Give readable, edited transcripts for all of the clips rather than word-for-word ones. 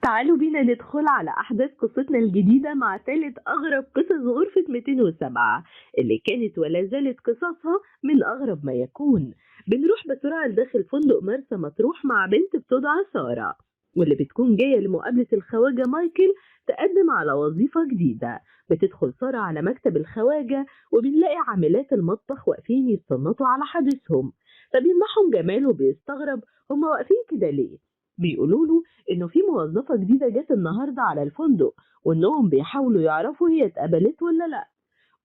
تعالوا بينا ندخل على أحداث قصتنا الجديدة مع تالت أغرب قصص غرفة 207 اللي كانت ولا زالت قصصها من أغرب ما يكون. بنروح بسرعة لداخل فندق مرسى مطروح مع بنت بتدعى سارة، واللي بتكون جاية لمقابلة الخواجة مايكل تقدم على وظيفة جديدة. بتدخل سارة على مكتب الخواجة وبنلاقي عاملات المطبخ واقفين يتصنتوا على حديثهم، فبيمنحهم جمال وبيستغرب هما واقفين كده ليه. بيقولوا له إنه في موظفة جديدة جت النهاردة على الفندق وإنهم بيحاولوا يعرفوا هي اتقبلت ولا لأ،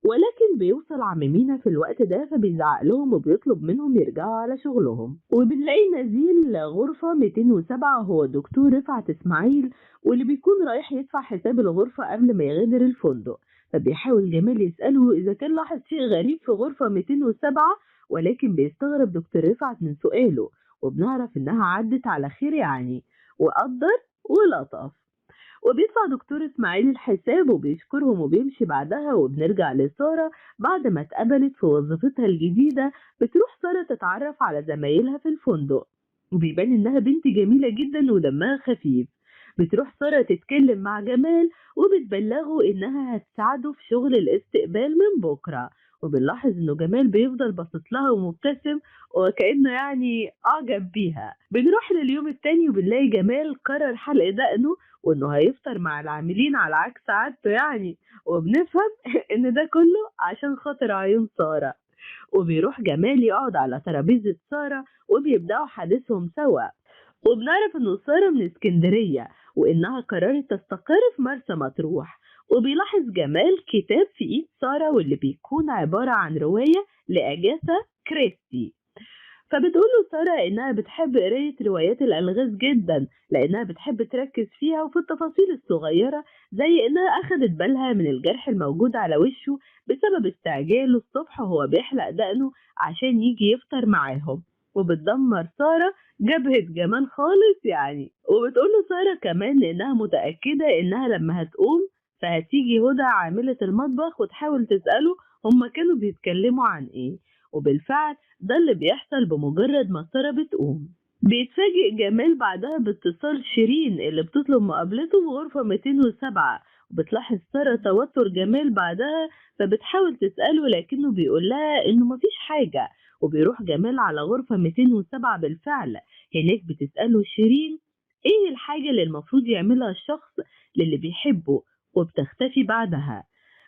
ولكن بيوصل عم مينا في الوقت ده فبيزعق لهم وبيطلب منهم يرجعوا على شغلهم. وبنلاقي نزيل غرفة 207 هو دكتور رفعت إسماعيل، واللي بيكون رايح يدفع حساب الغرفة قبل ما يغادر الفندق. فبيحاول جمال يسأله إذا كان لاحظ شيء غريب في غرفة 207، ولكن بيستغرب دكتور رفعت من سؤاله، وبنعرف إنها عدت على خير يعني، وقدر ولطف. وبيدفع دكتور إسماعيل الحساب وبيشكرهم وبيمشي بعدها. وبنرجع لسارة بعد ما اتقبلت في وظيفتها الجديدة. بتروح سارة تتعرف على زمايلها في الفندق، وبيبان إنها بنت جميلة جدا ودمها خفيف. بتروح سارة تتكلم مع جمال وبتبلغه إنها هتساعده في شغل الاستقبال من بكرة. وبنلاحظ إنه جمال بيفضل باصص لها ومبتسم وكأنه يعني أعجب بيها. بنروح لليوم التاني وبنلاقي جمال قرر حلق دقنه وإنه هيفطر مع العاملين على عكس عادته يعني، وبنفهم إن ده كله عشان خاطر عيون سارة. وبيروح جمال يقعد على ترابيزة سارة وبيبدأوا حديثهم سوا. وبنعرف إنه سارة من اسكندرية وإنها قررت تستقر في مرسى مطروح. وبيلاحظ جمال كتاب في إيد سارة واللي بيكون عبارة عن رواية لأجاثا كريستي. فبتقول له سارة إنها بتحب قراية روايات الألغاز جدا لأنها بتحب تركز فيها وفي التفاصيل الصغيرة، زي إنها أخدت بالها من الجرح الموجود على وشه بسبب استعجاله الصبح وهو بيحلق دقنه عشان يجي يفطر معاهم. وبتدمر سارة جبهة جمال خالص يعني. وبتقول له سارة كمان إنها متأكدة إنها لما هتقوم فهتيجي هدى عاملة المطبخ وتحاول تسأله هما كانوا بيتكلموا عن إيه. وبالفعل ده اللي بيحصل بمجرد ما سارة بتقوم. بيتفاجئ جمال بعدها باتصال شيرين اللي بتطلب مقابلته في غرفة 207. وبتلاحظ سارة توتر جمال بعدها فبتحاول تسأله لكنه بيقول لها إنه مفيش حاجة. وبيروح جمال على غرفة 207 بالفعل. هناك بتسأله شيرين إيه الحاجة اللي المفروض يعملها الشخص للي بيحبه، وبتختفي بعدها.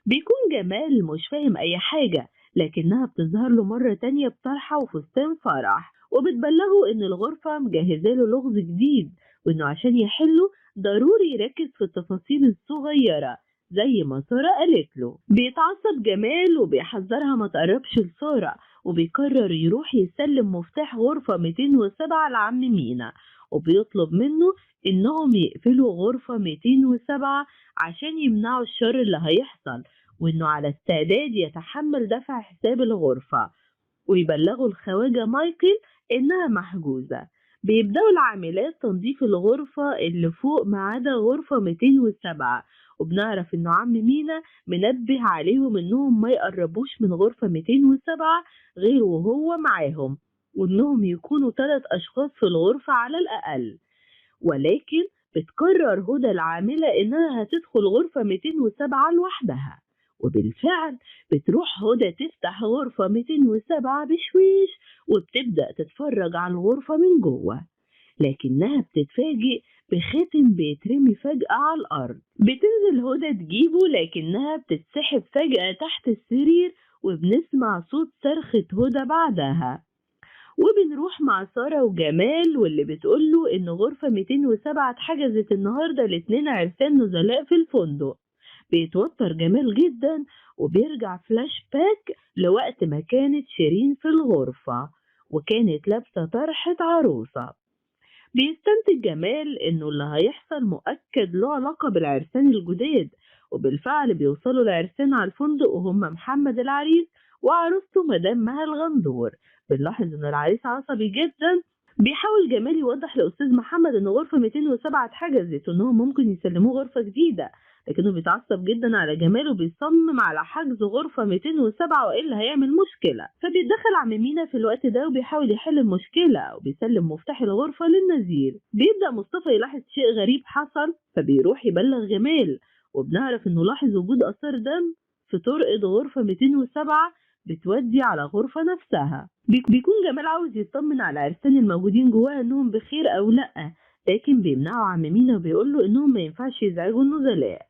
بيكون جمال مش فاهم أي حاجة، لكنها بتظهر له مرة تانية بطرحة وفستان فرح. وبتبلغه إن الغرفة مجهزاله لغز جديد وإنه عشان يحله ضروري يركز في التفاصيل الصغيرة زي ما سارة قالت له. بيتعصب جمال وبيحذرها ما تقربش لسارة، وبيقرر يروح يسلم مفتاح غرفة 207 لعم مينا، وبيطلب منه إنهم يقفلوا غرفة 207 عشان يمنعوا الشر اللي هيحصل، وإنه على استعداد يتحمل دفع حساب الغرفة. ويبلغوا الخواجة مايكل إنها محجوزة. بيبدأوا العاملات تنظيف الغرفة اللي فوق ما عدا غرفة 207. وبنعرف إنه عم مينا منبه عليهم إنهم ما يقربوش من غرفة 207 غير وهو معاهم، وإنهم يكونوا 3 أشخاص في الغرفة على الأقل. ولكن بتقرر هدى العاملة إنها هتدخل غرفة 207 لوحدها. وبالفعل بتروح هدى تفتح غرفة 207 بشويش وبتبدأ تتفرج على الغرفة من جوه، لكنها بتتفاجئ بخاتم بيترمي فجأة على الأرض. بتنزل هدى تجيبه لكنها بتتسحب فجأة تحت السرير، وبنسمع صوت صرخة هدى بعدها. وبنروح مع سارة وجمال واللي بتقوله إن غرفة 207 اتحجزت النهاردة ل2 عرسان نزلاء في الفندق. بيتوتر جمال جدا وبيرجع فلاش باك لوقت ما كانت شيرين في الغرفة وكانت لابسة طرحة عروسة. بيستنتج جمال إنه اللي هيحصل مؤكد له علاقة بالعرسان الجداد. وبالفعل بيوصلوا العرسان على الفندق وهم محمد العريس وعروسته مدام مها الغندور. بنلاحظ إن العريس عصبي جدا بيحاول جمال يوضح لأستاذ محمد إن غرفة 207 اتحجزت وإنهم ممكن يسلموه غرفة جديدة، لكنه بيتعصب جدا على جمال وبيصمم على حجز غرفة 207 وإلا هيعمل مشكلة. فبيتدخل عم مينا في الوقت ده وبيحاول يحل المشكلة وبيسلم مفتاح الغرفة للنزيل. بيبدأ مصطفى يلاحظ شيء غريب حصل فبيروح يبلغ جمال، وبنعرف إنه لاحظ وجود آثار دم في طرقة غرفة 207 بتودي على غرفة نفسها. بيكون جمال عاوز يطمن على عرسان الموجودين جواها انهم بخير او لا، لكن بيمنعه عم مينا وبيقول له انهم ما ينفعش يزعجوا النزلاء.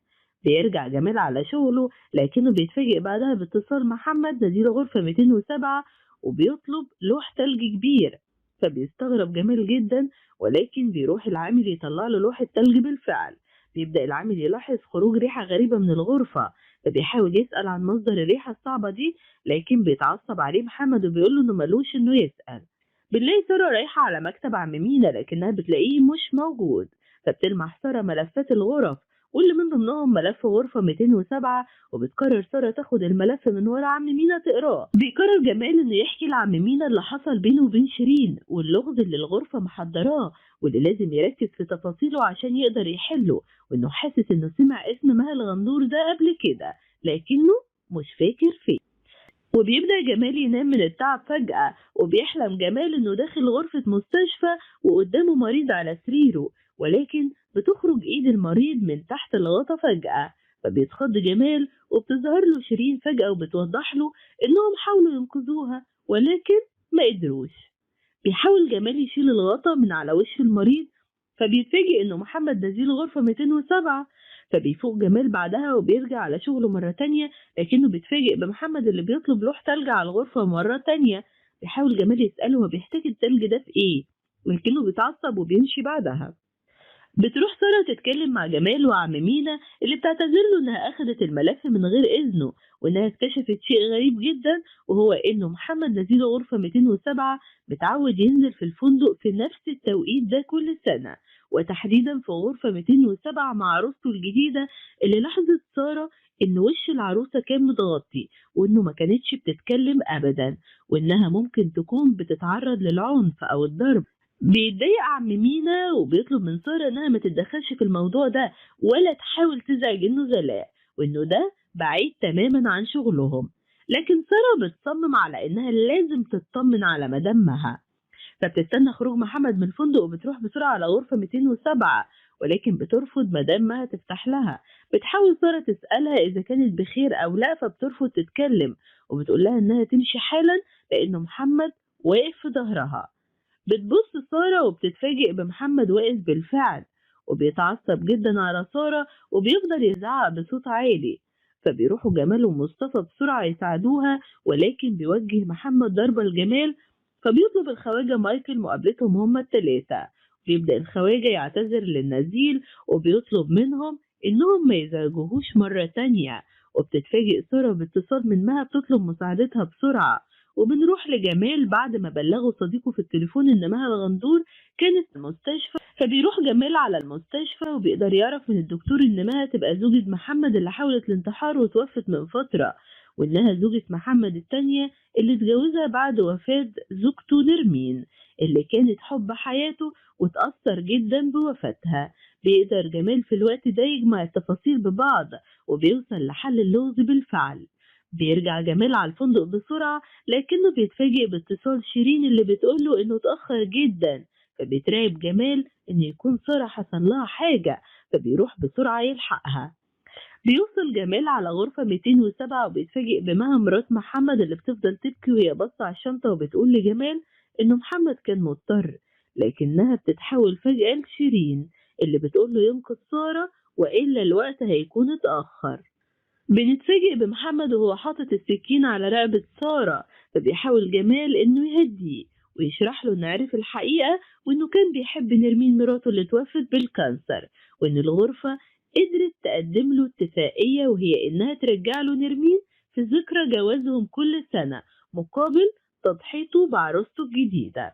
بيرجع جمال على شغله لكنه بيتفاجئ بعدها باتصال محمد نزيل غرفة 207 وبيطلب لوح تلج كبير. فبيستغرب جمال جدا، ولكن بيروح العامل يطلع له لوح التلج بالفعل. بيبدأ العامل يلاحظ خروج ريحة غريبة من الغرفة، فبيحاول يسأل عن مصدر الريحة الصعبة دي، لكن بيتعصب عليه محمد وبيقول له انه ملوش انه يسأل. بنلاقي سارة رايحة على مكتب عم مينا لكنها بتلاقيه مش موجود، فبتلمح سارة ملفات الغرف واللي من ضمنهم ملف غرفة 207، وبتقرر سارة تاخد الملف من ورا عم مينا تقراه. بيقرر جمال انه يحكي لعم مينا اللي حصل بينه وبين شيرين واللغز اللي الغرفة محضراه واللي لازم يركز في تفاصيله عشان يقدر يحله، وانه حاسس انه سمع اسم مها الغندور ده قبل كده لكنه مش فاكر فين. وبيبدأ جمال ينام من التعب فجأة، وبيحلم جمال إنه داخل غرفة مستشفى وقدامه مريض على سريره، ولكن بتخرج إيد المريض من تحت الغطا فجأة. فبيتخض جمال وبتظهر له شيرين فجأة وبتوضح له إنهم حاولوا ينقذوها ولكن ما قدروش. بيحاول جمال يشيل الغطا من على وش المريض، فبيتفاجئ إنه محمد نزيل غرفة 207. فبيفوق جمال بعدها وبيرجع على شغله مرة تانية، لكنه بيتفاجئ بمحمد اللي بيطلب لوح تلج على الغرفة مرة تانية. بيحاول جمال يسأله هو بيحتاج التلج ده في ايه، لكنه بيتعصب وبيمشي بعدها. بتروح سارة تتكلم مع جمال وعم مينا اللي بتعتذر له انها اخدت الملف من غير اذنه، وانها اكتشفت شيء غريب جدا وهو انه محمد نزيل غرفة 207 متعود ينزل في الفندق في نفس التوقيت ده كل سنة، وتحديدا في غرفة 207 مع عروسته الجديدة اللي لاحظت سارة ان وش العروسة كان متغطي وانه ما كانتش بتتكلم ابدا، وانها ممكن تكون بتتعرض للعنف او الضرب. بيتضايق عم مينا وبيطلب من سارة انها ما تتدخلش في الموضوع ده ولا تحاول تزعج النزلاء، وانه ده بعيد تماما عن شغلهم. لكن سارة بتصمم على انها لازم تطمن على مدامها، فبتستنى خروج محمد من الفندق وبتروح بسرعة على غرفة 207، ولكن بترفض مدامها تفتح لها. بتحاول سارة تسألها إذا كانت بخير أو لا، فبترفض تتكلم وبتقول لها إنها تمشي حالا لأنه محمد واقف في ظهرها. بتبص سارة وبتتفاجئ بمحمد واقف بالفعل، وبيتعصب جدا على سارة وبيفضل يزعق بصوت عالي. فبيروحوا جمال ومصطفى بسرعة يساعدوها، ولكن بيوجه محمد ضربة لجمال، فبيطلب الخواجة مايكل مقابلتهم هما التلاتة. بيبدأ الخواجة يعتذر للنزيل وبيطلب منهم إنهم ما يزعجوهوش مرة تانية، وبتتفاجئ سارة باتصال من مها بتطلب مساعدتها بسرعة. وبنروح لجمال بعد ما بلغوا صديقه في التليفون ان مها الغندور كانت في المستشفى، فبيروح جمال على المستشفى وبيقدر يعرف من الدكتور ان مها تبقى زوجة محمد اللي حاولت الانتحار وتوفت من فترة، وانها زوجة محمد التانية اللي اتجوزها بعد وفاة زوجته نرمين اللي كانت حب حياته وتأثر جدا بوفاتها. بيقدر جمال في الوقت ده يجمع التفاصيل ببعض وبيوصل لحل اللغز بالفعل. بيرجع جمال على الفندق بسرعة لكنه بيتفاجئ باتصال شيرين اللي بتقوله انه اتأخر جدا، فبيترعب جمال ان يكون سارة حصل لها حاجة، فبيروح بسرعة يلحقها. بيوصل جمال على غرفة 207 وبيتفاجئ بمها مرات محمد اللي بتفضل تبكي وهي باصة على الشنطة وبتقول لجمال انه محمد كان مضطر، لكنها بتتحول فجأة لشيرين اللي بتقوله ينقذ سارة وإلا الوقت هيكون اتأخر. بنتفاجئ بمحمد وهو حاطط السكين على رقبة سارة، فبيحاول جمال إنه يهديه ويشرح له إنه عرف الحقيقة وإنه كان بيحب نرمين مراته اللي توفت بالكانسر، وإن الغرفة قدرت تقدم له اتفاقية وهي إنها ترجع له نرمين في ذكرى جوازهم كل سنة مقابل تضحيته بعروسته الجديدة،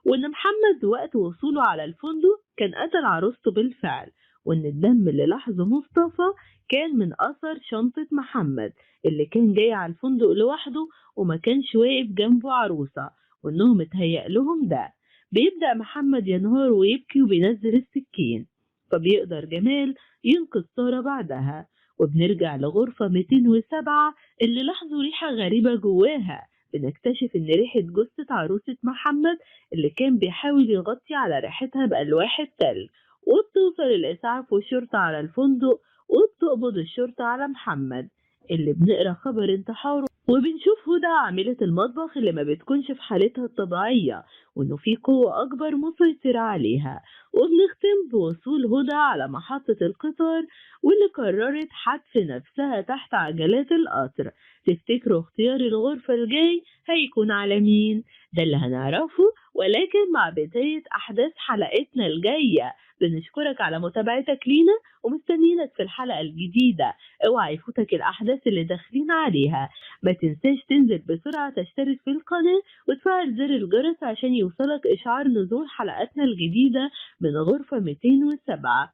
وإن محمد وقت وصوله على الفندق كان قتل عروسته بالفعل، وإن الدم اللي لاحظه مصطفى كان من أثر شنطة محمد اللي كان جاي على الفندق لوحده وما كانش واقف جنبه عروسة، وإنهم اتهيأ لهم ده. بيبدأ محمد ينهار ويبكي وبينزل السكين، فبيقدر جمال ينقذ سارة بعدها. وبنرجع لغرفة 207 اللي لاحظوا ريحة غريبة جواها. بنكتشف إن ريحة جثة عروسة محمد اللي كان بيحاول يغطي على ريحتها بألواح التلج. وبتوصل الإسعاف والشرطة على الفندق، وبتقبض الشرطة على محمد اللي بنقرا خبر انتحاره. وبنشوف هدى عاملة المطبخ اللي ما بتكونش في حالتها الطبيعية، وإنه في قوة أكبر مسيطرة عليها. وبنختم بوصول هدى على محطة القطار واللي قررت حتف نفسها تحت عجلات القطر. تفتكروا اختيار الغرفة الجاي هيكون على مين؟ ده اللي هنعرفه، ولكن مع بداية أحداث حلقتنا الجاية. بنشكرك على متابعتك لينا ومستنيينك في الحلقة الجديدة. اوعى يفوتك الأحداث اللي داخلين عليها. ما تنساش تنزل بسرعة تشترك في القناة وتفعل زر الجرس عشان يوصلك إشعار نزول حلقاتنا الجديدة من غرفة 207.